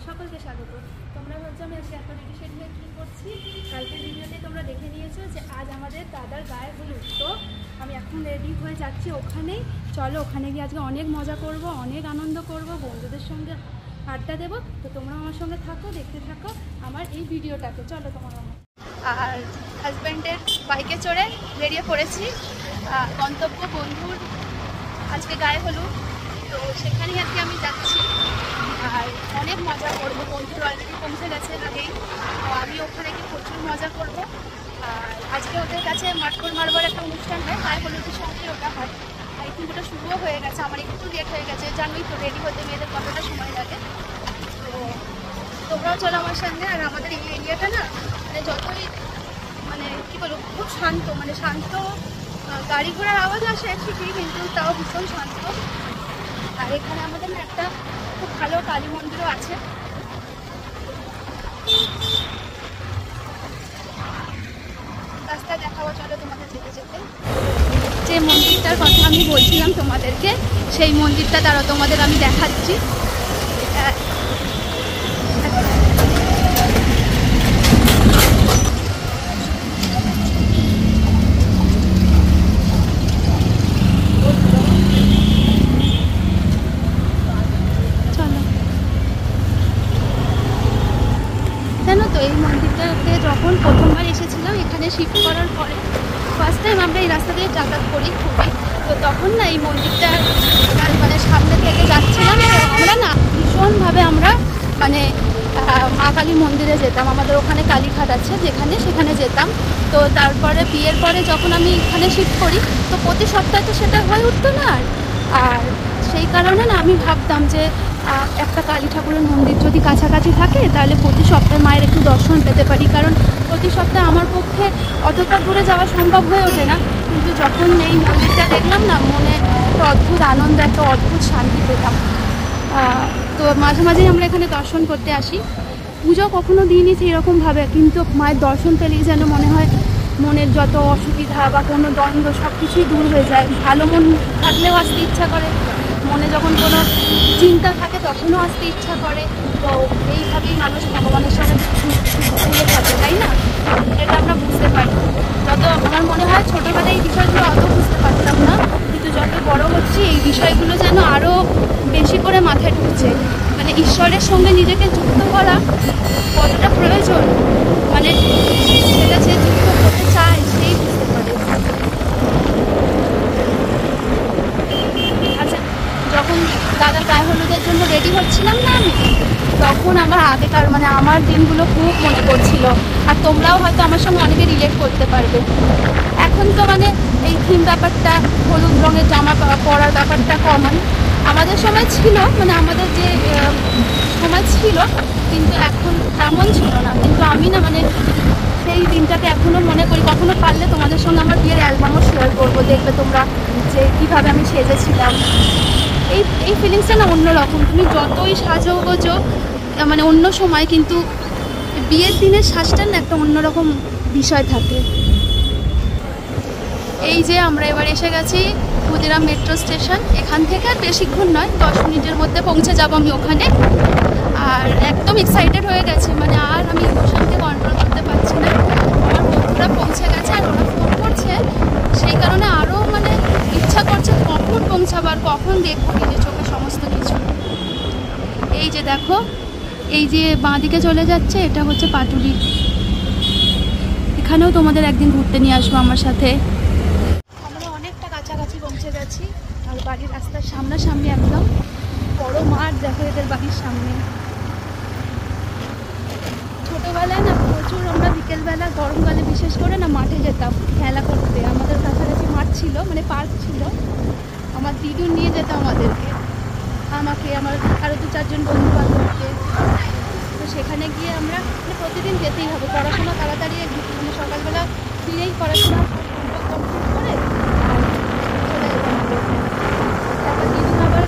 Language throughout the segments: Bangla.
সকলকে স্বাগত। তোমরা ভাবছো আমি আজকে এত রেডি শেড হয়ে কী করছি। কালকের ভিডিওতে তোমরা দেখে নিয়েছো যে আজ আমাদের দাদার গায়ে হলুদ। তো আমি এখন রেডি হয়ে যাচ্ছি ওখানেই। চলো ওখানে গিয়ে আজকে অনেক মজা করব, অনেক আনন্দ করব, বন্ধুদের সঙ্গে আড্ডা দেবো। তো তোমরা আমার সঙ্গে থাকো, দেখতে থাকো আমার এই ভিডিওটাকে। চলো তোমরা। আর হাজব্যান্ডের বাইকে চড়ে বেরিয়ে পড়েছি গন্তব্য বন্ধুর আজকে গায়ে হলুদ। তো সেখানেই আজকে আমি যাচ্ছি আর অনেক মজা করবো। বন্ধুর অলরেডি পৌঁছে গেছে আগেই, তো আমি ওখানে গিয়ে প্রচুর মজা করবো। আর আজকে ওদের কাছে মাটকর মারবার একটা অনুষ্ঠান হয়, গায়ে হলুদের সঙ্গে ওটা হয়। আই থিঙ্ক ওটা শুরুও হয়ে গেছে, আমার একটু লেট হয়ে গেছে। জানোই তো রেডি হতে মেয়েদের কতটা সময় লাগে। তো তোমরাও চলো আমার সঙ্গে। আর আমাদের এই এরিয়াটা না মানে যতই মানে কী বলবো খুব শান্ত, মানে শান্ত, গাড়ি ঘোড়ার আওয়াজ আসে ঠিকই, কিন্তু তাও ভীষণ শান্ত। আর এখানে আমাদের না একটা খুব ভালো কালী মন্দিরও আছে। রাস্তায় দেখাবো চলো তোমাদের যেতে যেতে। যে মন্দিরটার কথা আমি বলছিলাম তোমাদেরকে, সেই মন্দিরটা তারা তোমাদের আমি দেখাচ্ছি। তো এই মন্দিরটাতে যখন প্রথমবার এসেছিলাম, এখানে শিফট করার পরে ফার্স্ট টাইম আমরা এই রাস্তা দিয়ে যাতায়াত করি খুবই। তো তখন না এই মন্দিরটা মানে সামনে থেকে যাচ্ছিলাম, আমরা না ভীষণভাবে আমরা মানে মা কালী মন্দিরে যেতাম। আমাদের ওখানে কালীঘাট আছে যেখানে, সেখানে যেতাম। তো তারপরে বিয়ের পরে যখন আমি এখানে শিফট করি, তো প্রতি সপ্তাহে তো সেটা হয়ে উঠতো না। আর সেই কারণে না আমি ভাবতাম যে একটা কালী ঠাকুরের মন্দির যদি কাছাকাছি থাকে তাহলে প্রতি সপ্তাহে মায়ের একটু দর্শন পেতে পারি। কারণ প্রতি সপ্তাহে আমার পক্ষে অতটা দূরে যাওয়া সম্ভব হয়ে ওঠে না। কিন্তু যখন এই মন্দিরটা দেখলাম না, মনে একটা অদ্ভুত আনন্দ, একটা অদ্ভুত শান্তি পেতাম। তো মাঝে মাঝেই আমরা এখানে দর্শন করতে আসি। পুজো কখনো দিইনি সেরকমভাবে, কিন্তু মায়ের দর্শন পেলেই যেন মনে হয় মনের যত অসুবিধা বা কোনো দ্বন্দ্ব সব কিছুই দূর হয়ে যায়। ভালো মন থাকলেও আসতে ইচ্ছা করে, মনে যখন কোনো চিন্তা থাকে তখনও আসতে ইচ্ছা করে। তো এইভাবেই মানুষ ভগবানের সঙ্গে ঘুরে থাকে, তাই না? এটা আমরা বুঝতে পারি। যত আমার মনে হয় ছোটোবেলায় এই বিষয়গুলো অত বুঝতে পারতাম না, কিন্তু যত বড় হচ্ছি এই বিষয়গুলো যেন আরও বেশি করে মাথায় ঢুকছে। মানে ঈশ্বরের সঙ্গে নিজেকে যুক্ত করা কতটা প্রয়োজন, মানে সেটা যে যুক্ত করতে চায় সেই বুঝতে পারে। আচ্ছা, যখন দাদা গায়ে হলুদের জন্য রেডি হচ্ছিলাম না আমি, তখন আমার আগেকার মানে আমার দিনগুলো খুব মনে পড়ছিল। আর তোমরাও হয়তো আমার সঙ্গে অনেকে রিলেট করতে পারবে। এখন তো মানে এই থিম ব্যাপারটা, হলুদ রঙের জামা পরার ব্যাপারটা কমন। আমাদের সময় ছিল, মানে আমাদের যে সময় ছিল, কিন্তু এখন তেমন ছিল না। কিন্তু আমি না মানে সেই দিনটাকে এখনও মনে করি। কখনো পারলে তোমাদের সঙ্গে আমার বিয়ের অ্যালবামও শেয়ার করবো, দেখবে তোমরা যে কীভাবে আমি সেজেছিলাম। এই ফিলিংসটা না অন্যরকম। তুমি যতই সাজো গোজো মানে অন্য সময়, কিন্তু বিয়ের দিনের সাজটার না একটা অন্যরকম বিষয় থাকে। এই যে আমরা এবার এসে গেছি ক্ষুদিরাম মেট্রো স্টেশন। এখান থেকে আর বেশিক্ষণ নয়, 10 মিনিটের মধ্যে পৌঁছে যাব আমি ওখানে। আর একদম এক্সাইটেড হয়ে গেছে, মানে আর আমি ইমোশনকে কন্ট্রোল করতে পারছি না। আমার বন্ধুরা পৌঁছে গেছে আর ওরা ফোন করছে, সেই কারণে আরও মানে ইচ্ছা করছে কখন পৌঁছাবার, কখন দেখবো নিজের চোখে সমস্ত কিছু। এই যে দেখো, এই যে বাঁ দিকে চলে যাচ্ছে, এটা হচ্ছে পাটুলি। এখানেও তোমাদের একদিন ঘুরতে নিয়ে আসবো আমার সাথে। আমরা অনেকটা কাছাকাছি পৌঁছে গেছি। আর বাড়ির রাস্তার সামনাসামনি একদম বড় মাঠ দেখো এদের বাড়ির সামনে। ছোটোবেলায় না প্রচুর আমরা বিকেলবেলা গরমকালে বিশেষ করে না মাঠে যেতাম খেলা করতে। আমাদের কাছাকাছি মাঠ ছিল, মানে পার্ক ছিল। আমার দিদুন নিয়ে যেত আমাদেরকে, আমাকে, আমার আরও 2-4 জন বন্ধু বান্ধবকে। তো সেখানে গিয়ে আমরা প্রতিদিন যেতেই হবে, পড়াশোনা তাড়াতাড়ি মানে সকালবেলা ফিরেই পড়াশোনা কমপ্লিট করে চলে যেতাম। তারপর দিদুন আবার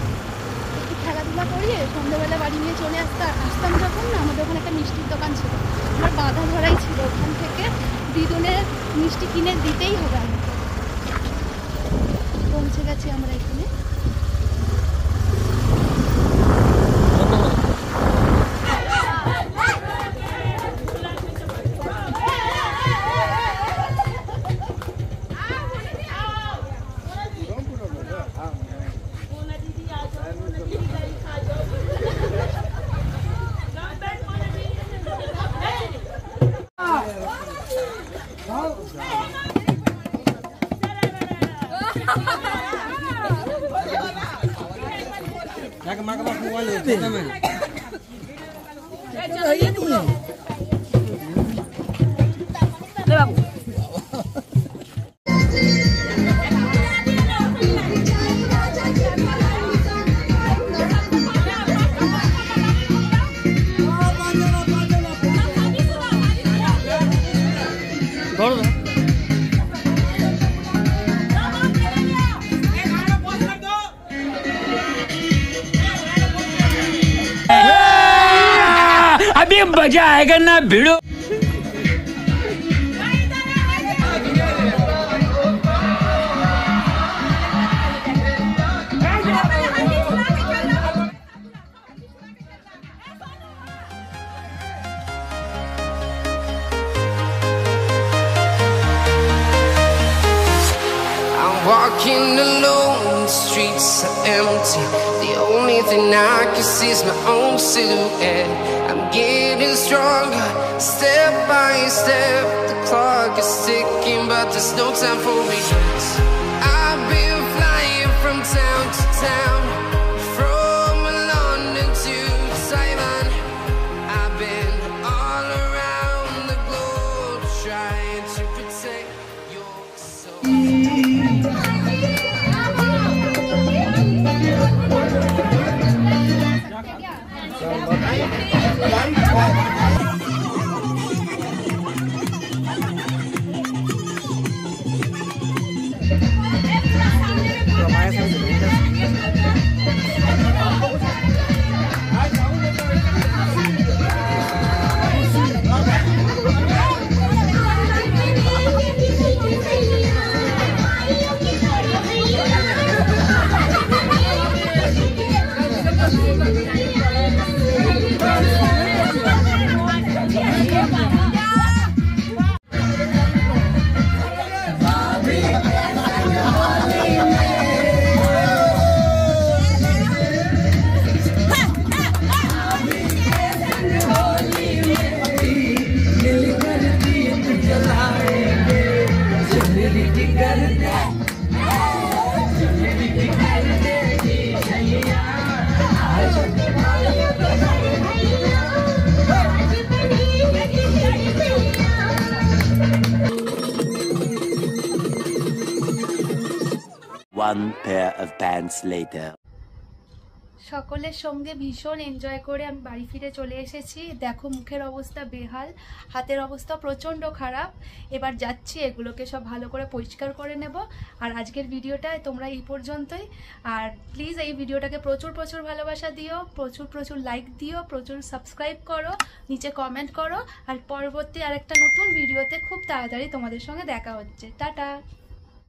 একটু খেলাধুলা করিয়ে সন্ধ্যেবেলা বাড়ি নিয়ে চলে আসতাম যখন না, আমাদের ওখানে একটা মিষ্টির দোকান ছিল, আমার বাঁধা ধরাই ছিল, ওখান থেকে দিদুনের মিষ্টি কিনে দিতেই হবে আমাকে। পৌঁছে গেছি আমরা এখানে। अभी मजा आएगा ना भिड़ो। Walking alone, the streets are empty. The only thing I can see is my own silhouette. I'm getting stronger, step by step. The clock is ticking, but there's no time for regrets. I've been flying from town to town, from London to Taiwan. I've been all around the globe, trying to protect your soul. One pair of pants later. সকলের সঙ্গে ভীষণ এনজয় করে আমি বাড়ি ফিরে চলে এসেছি। দেখো মুখের অবস্থা বেহাল, হাতের অবস্থা প্রচণ্ড খারাপ। এবার যাচ্ছি এগুলোকে সব ভালো করে পরিষ্কার করে নেব। আর আজকের ভিডিওটায় তোমরা এই পর্যন্তই। আর প্লিজ এই ভিডিওটাকে প্রচুর প্রচুর ভালোবাসা দিও, প্রচুর প্রচুর লাইক দিও, প্রচুর সাবস্ক্রাইব করো, নিচে কমেন্ট করো। আর পরবর্তী আরেকটা নতুন ভিডিওতে খুব তাড়াতাড়ি তোমাদের সঙ্গে দেখা হচ্ছে। টাটা।